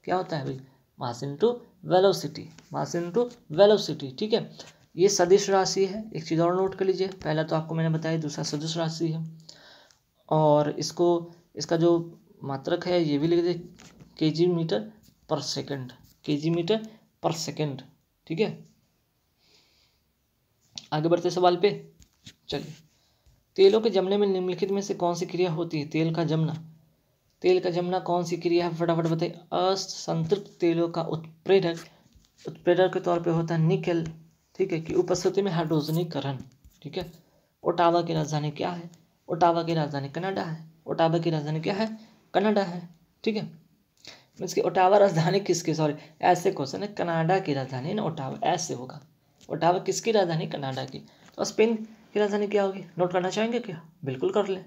क्या होता है भाई, मास इनटू वेलोसिटी। ठीक है, ये सदिश राशि है। एक चीज़ और नोट कर लीजिए, पहला तो आपको मैंने बताया, दूसरा सदिश राशि है, और इसका जो मात्रक है ये भी लिख दे, केजी मीटर पर सेकेंड। ठीक है, आगे बढ़ते सवाल पे। चलिए, तेलों के जमने में निम्नलिखित में से कौन सी क्रिया होती है, तेल का जमना। तेल का जमना कौन सी क्रिया है, फटाफट बताइए। असंतृप्त तेलों का उत्प्रेरक के तौर पे होता है निकेल, ठीक है, कि उपस्थिति में हाइड्रोजनीकरण, ठीक है। ओटावा की राजधानी क्या है, ओटावा की राजधानी कनाडा है, ओटावा की राजधानी क्या है, कनाडा है, ठीक है। मीन्स की ओटावा राजधानी किसकी, सॉरी ऐसे क्वेश्चन है, कनाडा की राजधानी ना ओटावा, ऐसे होगा। ओटावा किसकी राजधानी, कनाडा की। तो स्पेन की राजधानी क्या होगी, नोट करना चाहेंगे क्या, बिल्कुल कर लें,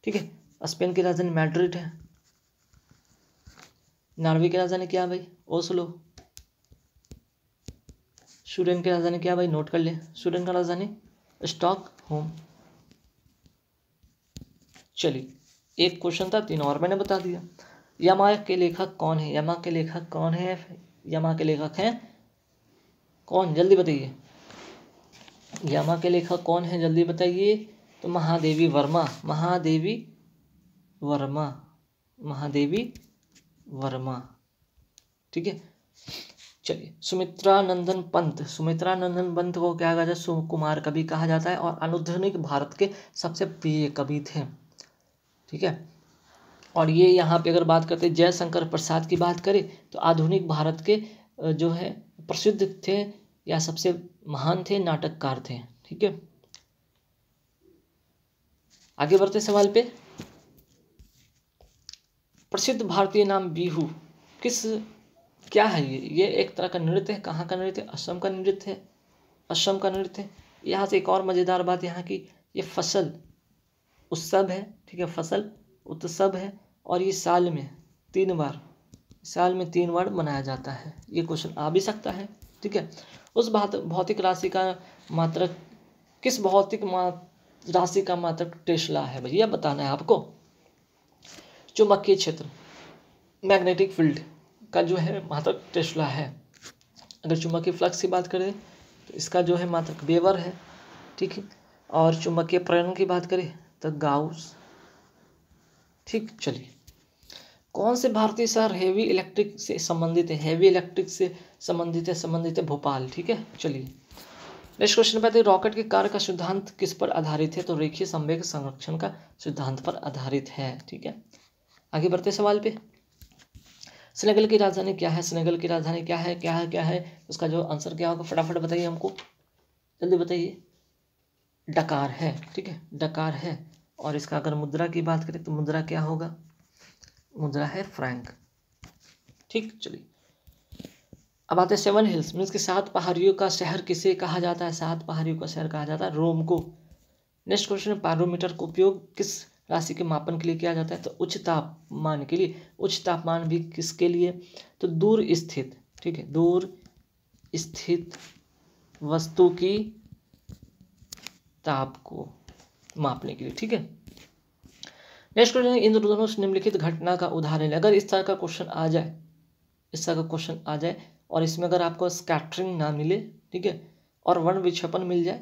ठीक है। स्पेन की राजधानी मैड्रिड है। नॉर्वे की राजधानी क्या है भाई, ओस्लो। स्वीडन की राजधानी क्या है भाई, नोट कर ले, स्वीडन का राजधानी स्टॉकहोम। चलिए एक क्वेश्चन था, 3 और मैंने बता दिया। यमा के लेखक कौन है, यमा के लेखक कौन है, यमा के लेखक हैं कौन, जल्दी बताइए। यमा के लेखक कौन है, जल्दी बताइए। तो महादेवी वर्मा, महादेवी वर्मा, महादेवी वर्मा, ठीक है। चलिए सुमित्रा नंदन पंत, सुमित्रा नंदन पंत को क्या कहा जाता है, सुकुमार कवि कहा जाता है और आधुनिक भारत के सबसे प्रिय कवि थे, ठीक है। और ये यहाँ पे अगर बात करते हैं जयशंकर प्रसाद की बात करें तो आधुनिक भारत के जो है प्रसिद्ध थे या सबसे महान थे नाटककार थे, ठीक है। आगे बढ़ते सवाल पे। प्रसिद्ध भारतीय नाम बिहू किस, क्या है ये एक तरह का नृत्य है, कहाँ का नृत्य है, असम का नृत्य है, असम का नृत्य है। यहाँ से एक और मज़ेदार बात यहाँ की, ये फसल उत्सव है, ठीक है, फसल उत्सव है और ये साल में 3 बार मनाया जाता है। ये क्वेश्चन आ भी सकता है, ठीक है। उस भौतिक राशि का मात्रक, किस भौतिक राशि का मात्रक टेस्ला है भैया, बताना है आपको। चुंबकीय क्षेत्र मैग्नेटिक फील्ड का जो है मात्रक टेस्ला है। अगर चुंबकीय फ्लक्स की बात करें तो इसका जो है मात्रक वेबर है, ठीक है। और चुंबकीय प्रेरण की बात करें तो गाउस, ठीक। चलिए कौन से भारतीय शहर हेवी इलेक्ट्रिक से संबंधित है, हेवी इलेक्ट्रिक से संबंधित है भोपाल, ठीक है। चलिए नेक्स्ट क्वेश्चन पे आते हैं, रॉकेट के कार्य का सिद्धांत किस पर आधारित है, तो रेखीय संवेग संरक्षण का सिद्धांत पर आधारित है, ठीक है। आगे बढ़ते सवाल पे। सेनेगल की राजधानी क्या है, सेनेगल की राजधानी क्या है, क्या है उसका जो आंसर क्या होगा, फटाफट बताइए हमको, जल्दी बताइए। डकार है, ठीक है, डकार है। और इसका अगर मुद्रा की बात करें तो मुद्रा क्या होगा, मुद्रा है फ्रैंक, ठीक। चलिए अब आते हैं 7 हिल्स मीन्स के 7 पहाड़ियों का शहर किसे कहा जाता है, 7 पहाड़ियों का शहर कहा जाता है रोम को। नेक्स्ट क्वेश्चन, पायरोमीटर का उपयोग किस राशि के मापन के लिए किया जाता है, तो उच्च तापमान के लिए। उच्च तापमान भी किसके लिए, तो दूर स्थित, ठीक है, दूर स्थित वस्तु की ताप को मापने के लिए, ठीक है। नेक्स्ट क्वेश्चन, इंद्रधनुष निम्नलिखित घटना का उदाहरण है। अगर इस तरह का क्वेश्चन आ जाए, इस तरह का क्वेश्चन आ जाए और इसमें अगर आपको स्कैटरिंग ना मिले, ठीक है, और वन विक्षेपण मिल जाए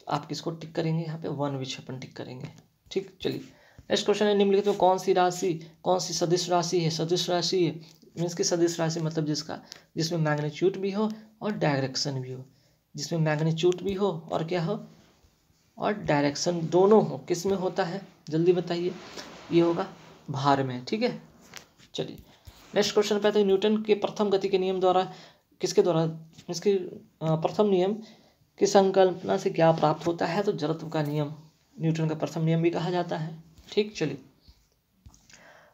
तो आप किसको टिक करेंगे, यहाँ पे वन विक्षेपण टिक करेंगे, ठीक। चलिए नेक्स्ट क्वेश्चन है, निम्नलिखित में कौन सी राशि, कौन सी सदिश राशि है, सदिश राशि है मीन्स की सदिश राशि मतलब जिसमें मैग्नीट्यूड भी हो और डायरेक्शन भी हो, जिसमें मैग्नीट्यूड भी हो और क्या हो, और डायरेक्शन दोनों हो, किस में होता है, जल्दी बताइए। ये होगा भार में, ठीक है। चलिए नेक्स्ट क्वेश्चन पे आते हैं, न्यूटन के प्रथम गति के नियम द्वारा, किसके द्वारा, इसके प्रथम नियम की संकल्पना से क्या प्राप्त होता है, तो जड़त्व का नियम न्यूटन का प्रथम नियम भी कहा जाता है, ठीक। चलिए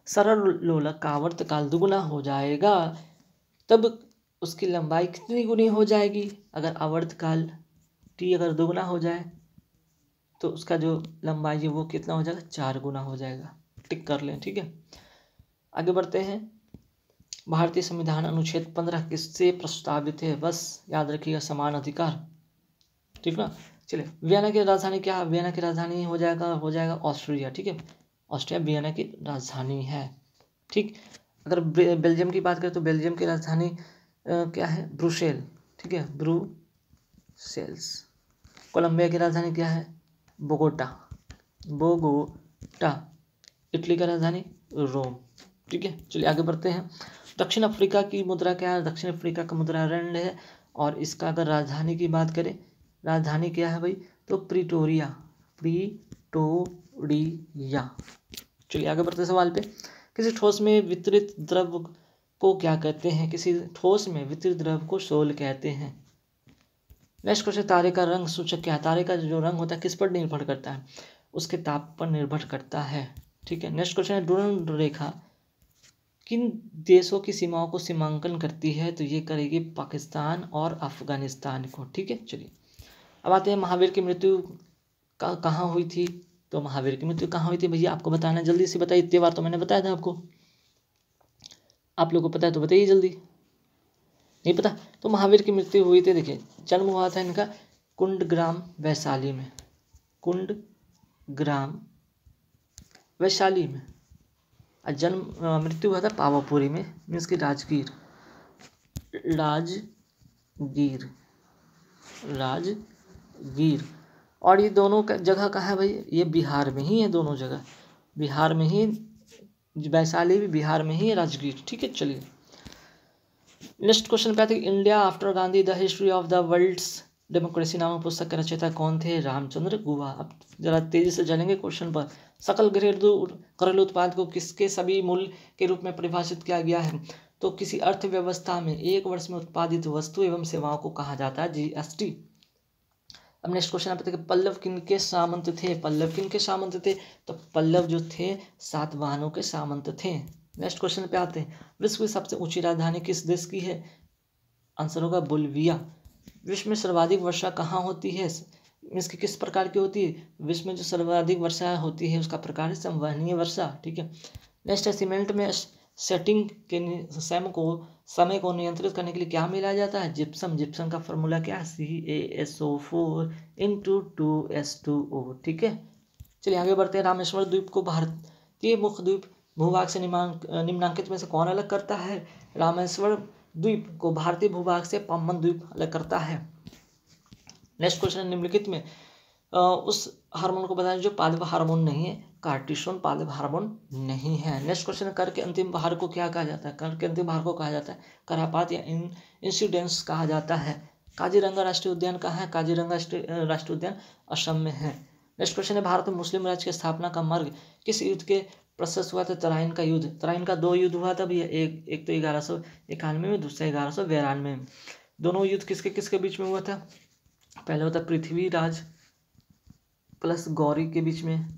सरल लोलक का आवर्तकाल दुगुना हो जाएगा तब उसकी लंबाई कितनी गुनी हो जाएगी, अगर आवर्तकाल टी अगर दुगुना हो जाए तो उसका जो लंबाई है वो कितना हो जाएगा, 4 गुना हो जाएगा, टिक कर लें, ठीक है। आगे बढ़ते हैं, भारतीय संविधान अनुच्छेद 15 किससे प्रस्तावित है, बस याद रखिएगा समान अधिकार, ठीक ना। चलिए वियना की राजधानी क्या है, वियना की राजधानी हो जाएगा ऑस्ट्रिया, ठीक है, ऑस्ट्रिया वियना की राजधानी है, ठीक। अगर बेल्जियम की बात करें तो बेल्जियम की राजधानी क्या है, ब्रुसेल, ठीक है, ब्रुसेल्स। कोलंबिया की राजधानी क्या है, बोगोटा, इटली का राजधानी रोम, ठीक है। चलिए आगे बढ़ते हैं, दक्षिण अफ्रीका की मुद्रा क्या है, दक्षिण अफ्रीका का मुद्रा रैंड है और इसका अगर राजधानी की बात करें, राजधानी क्या है भाई, तो प्रिटोरिया। चलिए आगे बढ़ते सवाल पे, किसी ठोस में वितरित द्रव को क्या कहते हैं? किसी ठोस में वितरित द्रव को सोल कहते हैं। नेक्स्ट क्वेश्चन, तारे का रंग सूचक क्या है? तारे का जो रंग होता है किस पर निर्भर करता है? उसके ताप पर निर्भर करता है। ठीक है। नेक्स्ट क्वेश्चन है, डुरन रेखा किन देशों की सीमाओं को सीमांकन करती है? तो ये करेगी पाकिस्तान और अफगानिस्तान को। ठीक है। चलिए अब आते हैं, महावीर की मृत्यु कहाँ हुई थी? तो महावीर की मृत्यु कहाँ हुई थी भैया? आपको बताना, जल्दी से बताइए। इतनी बार तो मैंने बताया था आपको, आप लोगों को पता है तो बताइए जल्दी। नहीं पता तो महावीर की मृत्यु हुई थी, देखिए जन्म हुआ था इनका कुंडग्राम वैशाली में, कुंडग्राम वैशाली में। और जन्म मृत्यु हुआ था पावापुरी में, मीन्स की राजगीर, राजगीर। और ये दोनों का जगह कहाँ है भाई? ये बिहार में ही है, दोनों जगह बिहार में ही, वैशाली भी बिहार में ही है, राजगीर। ठीक है। चलिए नेक्स्ट क्वेश्चन पे आते हैं, India after Gandhi the history of the world's democracy नामक पुस्तक के रचयिता कौन थे? रामचंद्र गुहा। अब जरा तेजी से चलेंगे क्वेश्चन पर। सकल घरेलू उत्पाद को किसके सभी मूल्य के रूप में परिभाषित किया गया है? तो किसी अर्थव्यवस्था में एक वर्ष में उत्पादित वस्तु एवं सेवाओं को कहा जाता है जीएसटी। अब नेक्स्ट क्वेश्चन आप देखिए, पल्लव किनके सामंत थे? पल्लव किनके सामंत थे? तो पल्लव जो थे सातवाहनों के सामंत थे। नेक्स्ट क्वेश्चन पे आते हैं, विश्व की सबसे ऊंची राजधानी किस देश की है? आंसर होगा बोलिविया। विश्व में सर्वाधिक वर्षा कहाँ होती है? इसकी किस प्रकार की होती है? विश्व में जो सर्वाधिक वर्षा होती है उसका प्रकार है संवहनीय वर्षा। ठीक है। नेक्स्ट है, सीमेंट में सेटिंग के समय को नियंत्रित करने के लिए क्या मिलाया जाता है? जिप्सम। जिप्सम का फॉर्मूला क्या है? CaSO4 × 2S2O। ठीक है। चलिए आगे बढ़ते हैं, रामेश्वर द्वीप को भारतीय मुख्य द्वीप भूभाग से निम्नांकित में से कौन अलग करता है? रामेश्वर द्वीप को भारतीय भूभाग से पम्बन द्वीप अलग करता है। नेक्स्ट क्वेश्चन, निम्नलिखित में उस हार्मोन को बताएं जो पादप हार्मोन नहीं है? कार्टिसोन पादप हार्मोन नहीं है। नेक्स्ट क्वेश्चन, कर के अंतिम भार को क्या कहा जाता है? कर के अंतिम भार को कहा जाता है करापात या इंसिडेंस कहा जाता है। काजीरंगा राष्ट्रीय उद्यान कहाँ है? काजीरंगा राष्ट्रीय उद्यान असम में है। नेक्स्ट क्वेश्चन है, भारत में मुस्लिम राज्य की स्थापना का मार्ग किस युद्ध के प्रशस्त हुआ था? तराइन का युद्ध। तराइन का 2 युद्ध हुआ था भैया, एक तो 1191 में, दूसरा 1192 में। दोनों युद्ध किसके किसके बीच में हुआ था? पहले होता पृथ्वीराज प्लस गौरी के बीच में,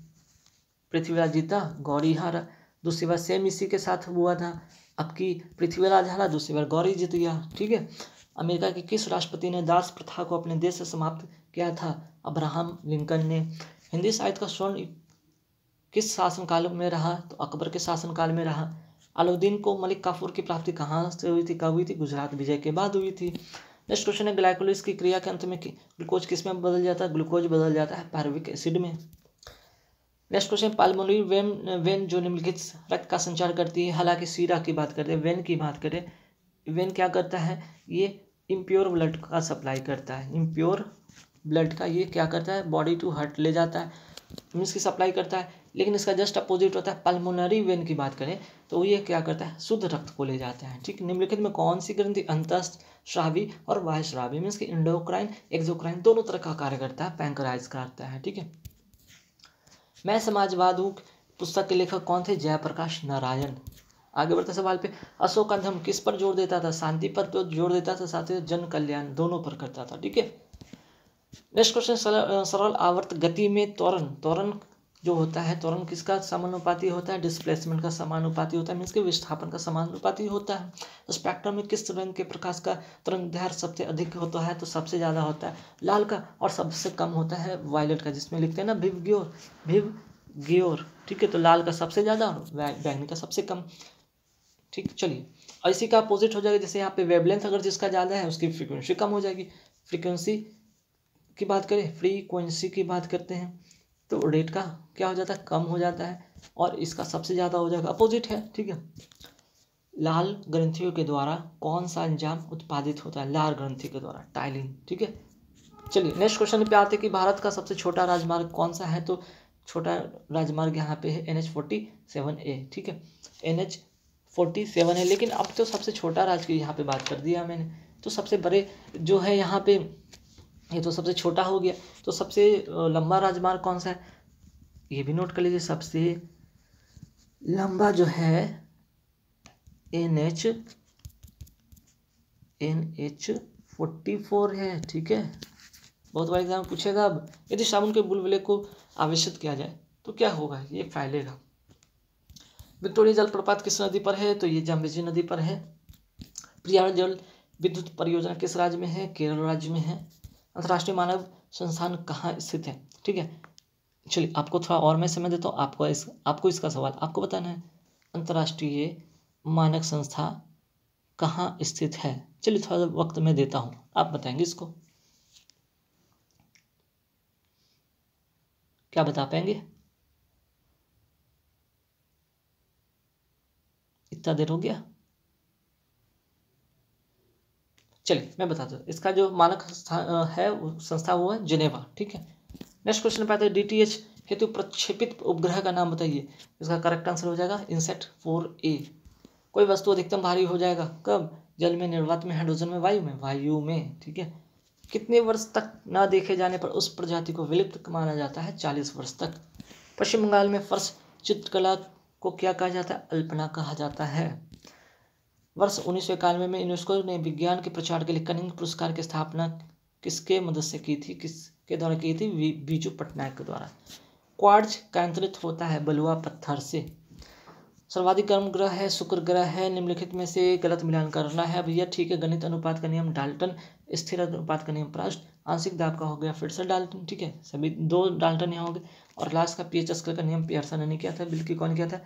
पृथ्वीराज जीता, गौरी हारा। दूसरी बार सेम इसी के साथ हुआ था, अब की पृथ्वीराज हारा, दूसरी बार गौरी जीत गया। ठीक है। अमेरिका के किस राष्ट्रपति ने दास प्रथा को अपने देश से समाप्त किया था? अब्राहम लिंकन ने। हिंदी साहित्य का स्वर्ण किस शासनकाल में रहा? तो अकबर के शासनकाल में रहा। अलाउद्दीन को मलिक काफूर की प्राप्ति कहाँ से हुई थी, कब हुई थी? गुजरात विजय के बाद हुई थी। नेक्स्ट क्वेश्चन है, ग्लाइकोलिसिस की क्रिया के अंत में ग्लूकोज किस में बदल जाता है? ग्लूकोज बदल जाता है पायरुविक एसिड में। नेक्स्ट क्वेश्चन, पाल्मोनरी वेन जो निम्नलिखित रक्त का संचार करती है, हालांकि सीरा की बात करें, वेन की बात करें, वेन क्या करता है? ये इम्प्योर ब्लड का सप्लाई करता है, इम्प्योर ब्लड का ये क्या करता है? बॉडी टू हार्ट ले जाता है, मीन्स की सप्लाई करता है। लेकिन इसका जस्ट अपोजिट होता है, पल्मोनरी वेन की बात करें तो ये क्या करता है? शुद्ध रक्त को ले जाता है। ठीक। निम्नलिखित में कौन सी ग्रंथि अंतःस्रावी और बाह्यस्रावी मीन्स की इंडोक्राइन एक्सोक्राइन दोनों तरह का कार्य करता है, पैंक्राइज करता है। ठीक है। मैं समाजवाद हूँ पुस्तक के लेखक कौन थे? जयप्रकाश नारायण। आगे बढ़ते सवाल पे, अशोक का धर्म किस पर जोर देता था? शांति पर तो जोर देता था, साथ ही जन कल्याण दोनों पर करता था। ठीक है। नेक्स्ट क्वेश्चन, सरल आवर्त गति में त्वरण जो होता है, त्वरण किसका समानुपाती होता है? डिस्प्लेसमेंट का समानुपाती होता है, मीन्स के विस्थापन का समानुपाती होता है। स्पेक्ट्रम में किस रंग के प्रकाश का तरंग दैर्घ्य सबसे अधिक होता है? तो सबसे ज़्यादा होता है लाल का, और सबसे कम होता है वायलेट का, जिसमें लिखते हैं ना विवग्योर। ठीक है। तो लाल का सबसे ज़्यादा और बैंगनी का सबसे कम। ठीक। चलिए, और इसी का अपोजिट हो जाएगा, जैसे यहाँ पे वेवलेंथ अगर जिसका ज़्यादा है उसकी फ्रीक्वेंसी कम हो जाएगी। फ्रीक्वेंसी की बात करें, फ्रीक्वेंसी की बात करते हैं तो रेट का क्या हो जाता है? कम हो जाता है, और इसका सबसे ज़्यादा हो जाएगा, अपोजिट है। ठीक है। लाल ग्रंथियों के द्वारा कौन सा एंजाइम उत्पादित होता है? लाल ग्रंथि के द्वारा टाइलिन। ठीक है। चलिए नेक्स्ट क्वेश्चन पे आते हैं कि भारत का सबसे छोटा राजमार्ग कौन सा है? तो छोटा राजमार्ग यहाँ पे है NH47A। ठीक है। NH47 है, लेकिन अब तो सबसे छोटा राज्य की यहाँ पे बात कर दिया मैंने, तो सबसे बड़े जो है यहाँ पे, ये तो सबसे छोटा हो गया। तो सबसे लंबा राजमार्ग कौन सा है? ये भी नोट कर लीजिए, सबसे लंबा जो है NH44 है। ठीक है, बहुत बार एग्जाम पूछेगा। अब यदि साबुन के बुलबुले को आवेशित किया जाए तो क्या होगा, ये फैलेगा। विक्टोरिया जलप्रपात किस नदी पर है, तो ये जाम्बेजी नदी पर है। प्रियार जल विद्युत परियोजना किस राज्य में है, केरल राज्य में है। अंतर्राष्ट्रीय मानव संस्थान कहाँ स्थित है। ठीक है, चलिए आपको थोड़ा और मैं समय देता हूँ, आपको इसका सवाल आपको बताना है। अंतर्राष्ट्रीय मानक संस्था कहाँ स्थित है। चलिए थोड़ा वक्त मैं देता हूँ, आप बताएंगे इसको, क्या बता पाएंगे। इतना देर हो गया। चलिए मैं बताता हूँ, इसका जो मानक है संस्था वो है जिनेवा। ठीक है, नेक्स्ट क्वेश्चन पे आते हैं, DTH हेतु प्रक्षेपित उपग्रह का नाम बताइए। इसका करेक्ट आंसर हो जाएगा इनसेट 4A। कोई वस्तु अधिकतम भारी हो जाएगा कब, जल में, निर्वात में, हाइड्रोजन में, वायु में। ठीक है, कितने वर्ष तक ना देखे जाने पर उस प्रजाति को विलुप्त माना जाता है, 40 वर्ष तक। पश्चिम बंगाल में फर्श चित्रकला को क्या कहा जाता है, अल्पना कहा जाता है। वर्ष 1991 में यूनेस्को ने विज्ञान के प्रचार के लिए कनिंग पुरस्कार की स्थापना किसके मदद से की थी, किसके द्वारा की थी, बीजू पटनायक के द्वारा। क्वार्ट्ज कैंतरित होता है बलुआ पत्थर से। सर्वाधिक गर्म ग्रह है शुक्र ग्रह है। निम्नलिखित में से गलत मिलान करना है भैया। ठीक है, गणित अनुपात का नियम डाल्टन, स्थिर अनुपात का नियम प्रास्ट, आंशिक दाब का हो गया फिर से डाल्टन। ठीक है, सभी 2 डाल्टन यहाँ हो गए। और लास्ट का पीएच स्केल का नियम पियर्सन ने किया था, बल्कि कौन किया था,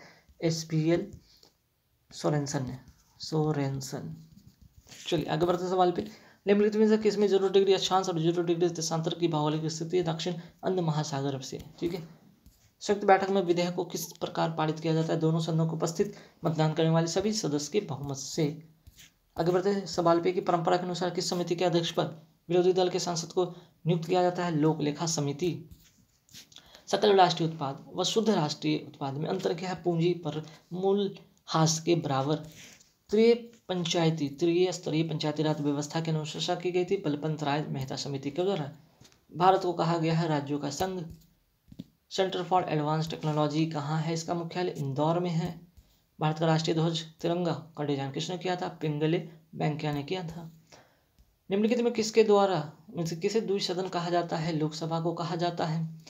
SPL सोरेनसन। चलिए आगे बढ़ते सवाल पे। निम्नलिखित में से किसमें 0 डिग्री अक्षांश और 0 डिग्री देशांतर की भौगोलिक स्थिति दक्षिण अंध महासागर से। ठीक है, संयुक्त बैठक में विधेयक को किस प्रकार पारित किया जाता है, दोनों सदनों को उपस्थित मतदान करने वाले सभी सदस्य के बहुमत से। आगे बढ़ते हैं सवाल पे कि परंपरा के अनुसार किस समिति के अध्यक्ष पर विरोधी दल के सांसद को नियुक्त किया जाता है, लोक लेखा समिति। सकल राष्ट्रीय उत्पाद व शुद्ध राष्ट्रीय उत्पाद में अंतर क्या है, पूंजी पर मूल्यह्रास के बराबर। त्रिस्तरीय पंचायती राज व्यवस्था की अनुशंसा की गई थी बलवंत राय मेहता समिति के द्वारा। भारत को कहा गया है राज्यों का संघ। सेंटर फॉर एडवांस टेक्नोलॉजी कहाँ है, इसका मुख्यालय इंदौर में है। भारत का राष्ट्रीय ध्वज तिरंगा का डिजाइन किसने किया था, पिंगले वेंकैया ने किया था। निम्नलिखित में किसके द्वारा किसे द्विसदन कहा जाता है, लोकसभा को कहा जाता है।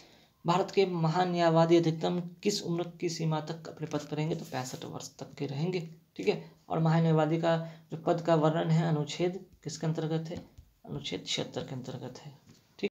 भारत के महान्यायवादी अधिकतम किस उम्र की सीमा तक अपने पद पर रहेंगे, तो 65 वर्ष तक के रहेंगे। ठीक है, और महान्यायवादी का जो पद का वर्णन है अनुच्छेद किसके अंतर्गत है, अनुच्छेद 76 के अंतर्गत है।